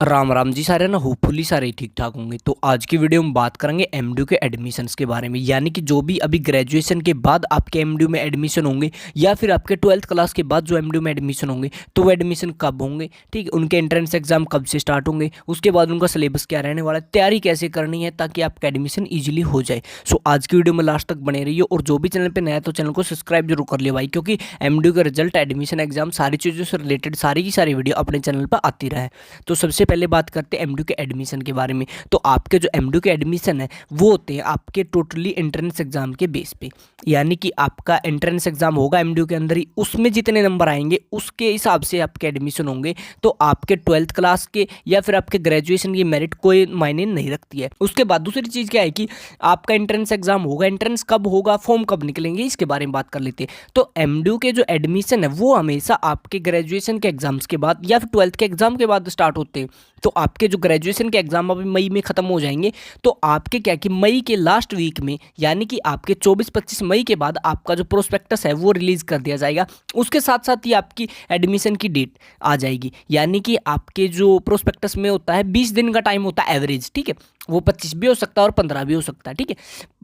राम राम जी सारे ना होपफुली सारे ही ठीक ठाक होंगे। तो आज की वीडियो में बात करेंगे एमडीयू के एडमिशन्स के बारे में, यानी कि जो भी अभी ग्रेजुएशन के बाद आपके एमडीयू में एडमिशन होंगे या फिर आपके 12th क्लास के बाद जो एमडीयू में एडमिशन होंगे तो वो एडमिशन कब होंगे, ठीक है, उनके एंट्रेंस एग्जाम कब से स्टार्ट होंगे, उसके बाद उनका सिलेबस क्या रहने वाला है, तैयारी कैसे करनी है ताकि आपका एडमिशन ईजिली हो जाए। सो आज की वीडियो में लास्ट तक बने रहिए, और जो भी चैनल पर नया है तो चैनल को सब्सक्राइब जरूर कर लियो भाई, क्योंकि एमडीयू का रिजल्ट, एडमिशन, एग्जाम, सारी चीज़ों से रिलेटेड सारी की सारी वीडियो अपने चैनल पर आती रहे। तो सबसे पहले बात करते हैं एमडीयू के एडमिशन के बारे में। तो आपके जो एमडीयू के एडमिशन है वो होते हैं आपके टोटली एंट्रेंस एग्जाम के बेस पे, यानी कि आपका एंट्रेंस एग्जाम होगा एमडीयू के अंदर ही, उसमें जितने नंबर आएंगे उसके हिसाब से आपके एडमिशन होंगे। तो आपके 12th क्लास के या फिर आपके ग्रेजुएशन की मेरिट कोई मायने नहीं रखती है। उसके बाद दूसरी चीज़ क्या है कि आपका एंट्रेंस एग्जाम होगा, एंट्रेंस कब होगा, फॉर्म कब निकलेंगे, इसके बारे में बात कर लेते हैं। तो एमडीयू के जो एडमिशन है वो हमेशा आपके ग्रेजुएशन के एग्जाम्स के बाद या फिर 12th के एग्जाम के बाद स्टार्ट होते हैं। तो आपके जो ग्रेजुएशन के एग्जाम अभी मई में ख़त्म हो जाएंगे, तो आपके क्या कि मई के लास्ट वीक में, यानी कि आपके 24-25 मई के बाद आपका जो प्रोस्पेक्टस है वो रिलीज़ कर दिया जाएगा। उसके साथ साथ ही आपकी एडमिशन की डेट आ जाएगी, यानी कि आपके जो प्रोस्पेक्टस में होता है 20 दिन का टाइम होता है एवरेज, ठीक है, वो 25 भी हो सकता है और 15 भी हो सकता है, ठीक है।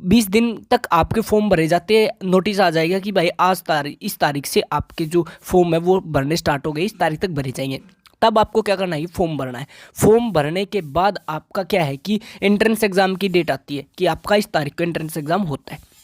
20 दिन तक आपके फॉर्म भरे जाते हैं, नोटिस आ जाएगा कि भाई इस तारीख से आपके जो फॉर्म है वो भरने स्टार्ट हो गए, इस तारीख तक भरे जाएंगे। तब आपको क्या करना है कि फॉर्म भरना है। फॉर्म भरने के बाद आपका क्या है कि एंट्रेंस एग्जाम की डेट आती है कि आपका इस तारीख को एंट्रेंस एग्जाम होता है।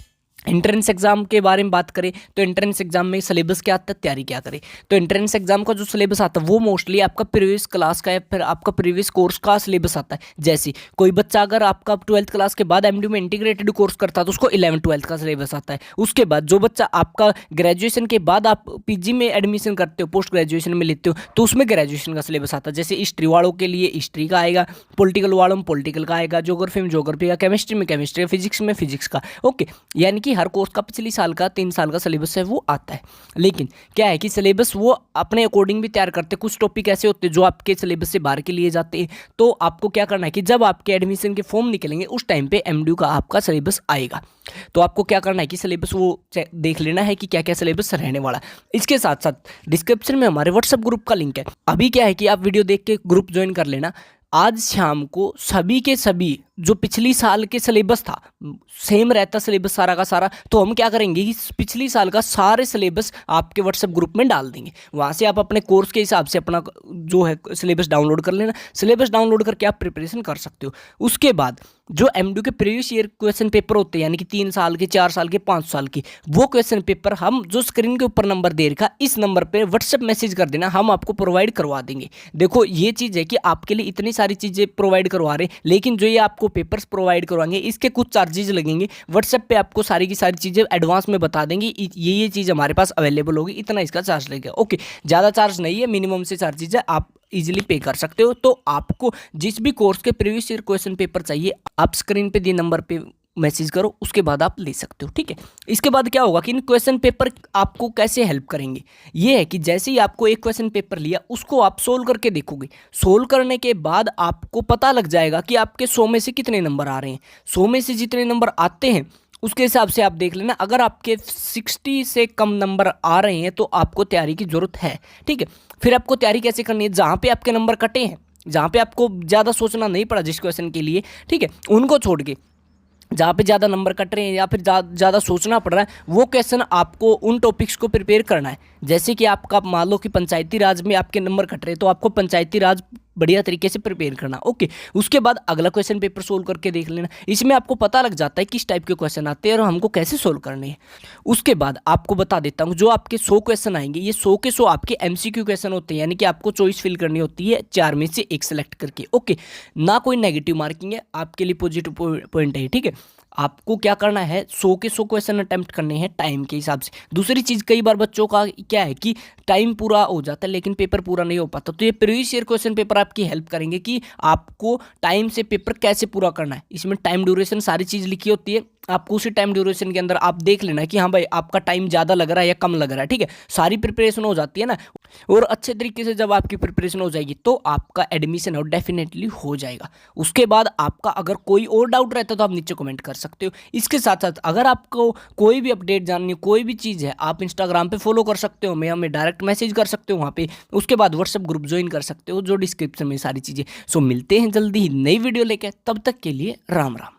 एंट्रेंस एग्जाम के बारे में बात करें तो एंट्रेंस एग्जाम में सिलेबस क्या आता है, तैयारी क्या करें। तो एंट्रेंस एग्जाम का जो सिलेबस आता है वो मोस्टली आपका प्रीवियस क्लास का या फिर आपका प्रीवियस कोर्स का सिलेबस आता है। जैसे कोई बच्चा अगर आपका 12th क्लास के बाद एमडीयू में इंटीग्रेटेड कोर्स करता है तो उसको 11th-12th का सिलेबस आता है। उसके बाद जो बच्चा आपका ग्रेजुएशन के बाद आप पीजी में एडमिशन करते हो, पोस्ट ग्रेजुएशन में लेते हो, तो उसमें ग्रेजुएशन का सिलेबस आता है। जैसे हिस्ट्री वालों के लिए हिस्ट्री का आएगा, पॉलिटिकल वालों में पॉलिटिकल का आएगा, ज्योग्राफी में ज्योग्राफी का, केमिस्ट्री में केमिस्ट्री, फिजिक्स में फिजिक्स का। ओके, यानी कि हर कोर्स का पिछली साल का 3 साल का सिलेबस है वो आता है। लेकिन क्या है कि सिलेबस वो अपने अकॉर्डिंग भी तैयार करते हैं। कुछ टॉपिक ऐसे होते हैं जो आपके सिलेबस से बाहर के लिए जाते हैं। तो आपको क्या करना है कि जब आपके एडमिशन के फॉर्म निकलेंगे उस टाइम पे एमडीयू का आपका सिलेबस आएगा। तो आपको क्या करना है कि सिलेबस वो देख लेना है कि क्या क्या सिलेबस रहने वाला है। इसके साथ साथ डिस्क्रिप्शन में हमारे व्हाट्सएप ग्रुप का लिंक है। अभी क्या है कि आप वीडियो देख के ग्रुप ज्वाइन कर लेना। आज शाम को सभी के सभी जो पिछली साल के सिलेबस था सेम रहता सिलेबस सारा का सारा, तो हम क्या करेंगे कि पिछली साल का सारे सिलेबस आपके व्हाट्सएप ग्रुप में डाल देंगे। वहाँ से आप अपने कोर्स के हिसाब से अपना जो है सिलेबस डाउनलोड कर लेना। सिलेबस डाउनलोड करके आप प्रिपरेशन कर सकते हो। उसके बाद जो एमडीयू के प्रीवियस ईयर क्वेश्चन पेपर होते हैं, यानी कि 3 साल के, 4 साल के, 5 साल के, वो क्वेश्चन पेपर हम जो स्क्रीन के ऊपर नंबर दे रखा इस नंबर पर व्हाट्सएप मैसेज कर देना, हम आपको प्रोवाइड करवा देंगे। देखो ये चीज़ है कि आपके लिए इतनी सारी चीज़ें प्रोवाइड करवा रहे हैं, लेकिन जो ये आपको पेपर्स प्रोवाइड करवाएंगे इसके कुछ चार्जेज लगेंगे। व्हाट्सएप पे आपको सारी की सारी चीज़ें एडवांस में बता देंगे, ये चीज़ हमारे पास अवेलेबल होगी, इतना इसका चार्ज लगेगा। ओके, ज़्यादा चार्ज नहीं है, मिनिमम से चार्जेज है, आप इजीली पे कर सकते हो। तो आपको जिस भी कोर्स के प्रीवियस ईयर क्वेश्चन पेपर चाहिए आप स्क्रीन पे दिए नंबर पे मैसेज करो, उसके बाद आप ले सकते हो, ठीक है। इसके बाद क्या होगा कि इन क्वेश्चन पेपर आपको कैसे हेल्प करेंगे, ये है कि जैसे ही आपको एक क्वेश्चन पेपर लिया उसको आप सोल्व करके देखोगे। सोल्व करने के बाद आपको पता लग जाएगा कि आपके 100 में से कितने नंबर आ रहे हैं। 100 में से जितने नंबर आते हैं उसके हिसाब से आप देख लेना। अगर आपके 60 से कम नंबर आ रहे हैं तो आपको तैयारी की ज़रूरत है, ठीक है। फिर आपको तैयारी कैसे करनी है, जहाँ पे आपके नंबर कटे हैं, जहाँ पे आपको ज़्यादा सोचना नहीं पड़ा जिस क्वेश्चन के लिए, ठीक है, उनको छोड़ के जहाँ पे ज़्यादा नंबर कट रहे हैं या फिर ज़्यादा सोचना पड़ रहा है वो क्वेश्चन आपको उन टॉपिक्स को प्रिपेयर करना है। जैसे कि आपका मान लो कि पंचायती राज में आपके नंबर कट रहे हैं तो आपको पंचायती राज बढ़िया तरीके से प्रिपेयर करना। ओके, उसके बाद अगला क्वेश्चन पेपर सोल्व करके देख लेना। इसमें आपको पता लग जाता है किस टाइप के क्वेश्चन आते हैं और हमको कैसे सोल्व करने हैं। उसके बाद आपको बता देता हूँ जो आपके 100 क्वेश्चन आएंगे ये 100 के 100 आपके एमसीक्यू क्वेश्चन होते हैं, यानी कि आपको चॉइस फिल करनी होती है 4 में से 1 सेलेक्ट करके। ओके, ना कोई नेगेटिव मार्किंग है, आपके लिए पॉजिटिव पॉइंट है, ठीक है। आपको क्या करना है 100 के 100 क्वेश्चन अटेम्प्ट करने हैं टाइम के हिसाब से। दूसरी चीज़ कई बार बच्चों का क्या है कि टाइम पूरा हो जाता है लेकिन पेपर पूरा नहीं हो पाता, तो ये प्रीवियस ईयर क्वेश्चन पेपर आपकी हेल्प करेंगे कि आपको टाइम से पेपर कैसे पूरा करना है। इसमें टाइम ड्यूरेशन सारी चीज़ लिखी होती है, आपको उसी टाइम ड्यूरेशन के अंदर आप देख लेना कि हाँ भाई आपका टाइम ज़्यादा लग रहा है या कम लग रहा है, ठीक है। सारी प्रिपरेशन हो जाती है ना, और अच्छे तरीके से जब आपकी प्रिपरेशन हो जाएगी तो आपका एडमिशन और डेफिनेटली हो जाएगा। उसके बाद आपका अगर कोई और डाउट रहता है तो आप नीचे कमेंट कर सकते हो। इसके साथ साथ अगर आपको कोई भी अपडेट जाननी हो, कोई भी चीज़ है, आप इंस्टाग्राम पे फॉलो कर सकते हो, मैं हमें डायरेक्ट मैसेज कर सकते हो वहाँ पे। उसके बाद व्हाट्सएप ग्रुप ज्वाइन कर सकते हो जो डिस्क्रिप्शन में सारी चीज़ें। सो मिलते हैं जल्दी ही नई वीडियो लेके, तब तक के लिए राम राम।